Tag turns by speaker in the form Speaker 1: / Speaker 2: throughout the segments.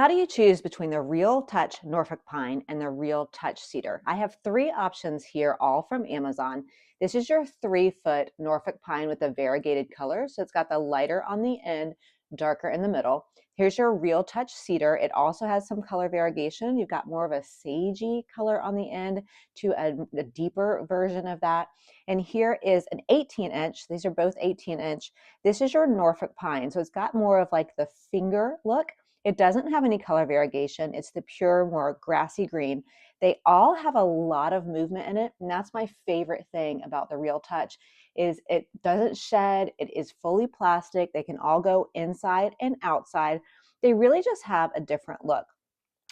Speaker 1: how do you choose between the Real Touch Norfolk Pine and the Real Touch Cedar? I have three options here, all from Amazon. This is your 3-foot Norfolk Pine with a variegated color. So it's got the lighter on the end, darker in the middle. Here's your Real Touch Cedar. It also has some color variegation. You've got more of a sagey color on the end to a deeper version of that. And here is an 18-inch. These are both 18-inch. This is your Norfolk Pine. So it's got more of like the finger look. It doesn't have any color variegation. It's the pure, more grassy green. They all have a lot of movement in it, and that's my favorite thing about the Real Touch is it doesn't shed. It is fully plastic. They can all go inside and outside. They really just have a different look.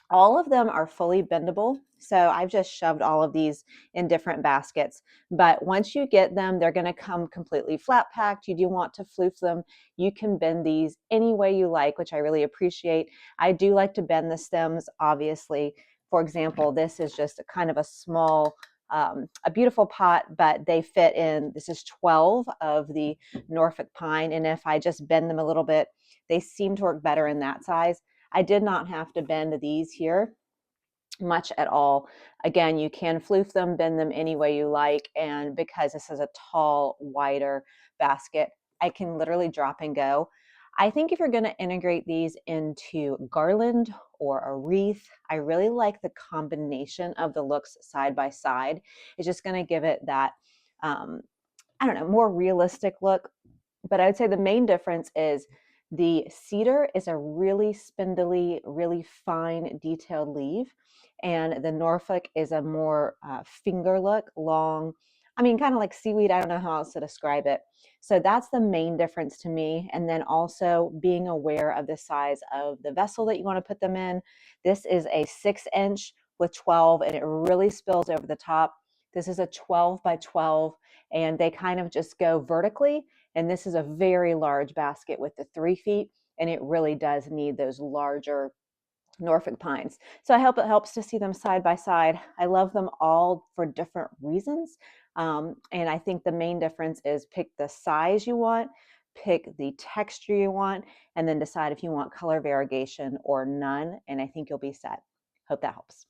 Speaker 1: All of them are fully bendable. So I've just shoved all of these in different baskets. But once you get them, they're going to come completely flat packed. You do want to floof them. You can bend these any way you like, which I really appreciate. I do like to bend the stems, obviously. For example, this is just a kind of a small, a beautiful pot, but they fit in. This is 12 of the Norfolk Pine. And if I just bend them a little bit, they seem to work better in that size. I did not have to bend these here much at all. Again, you can floof them, bend them any way you like. And because this is a tall, wider basket, I can literally drop and go. I think if you're going to integrate these into garland or a wreath, I really like the combination of the looks side by side. It's just going to give it that, I don't know, more realistic look. But I would say the main difference is the cedar is a really spindly, really fine, detailed leaf. And the Norfolk is a more finger look, long, I mean, kind of like seaweed. I don't know how else to describe it. So that's the main difference to me. And then also being aware of the size of the vessel that you want to put them in. This is a 6-inch with 12, and it really spills over the top. This is a 12 by 12, and they kind of just go vertically. And this is a very large basket with the 3 feet, and it really does need those larger Norfolk pines. So I hope it helps to see them side by side. I love them all for different reasons. And I think the main difference is pick the size you want, pick the texture you want, and then decide if you want color variegation or none. And I think you'll be set. Hope that helps.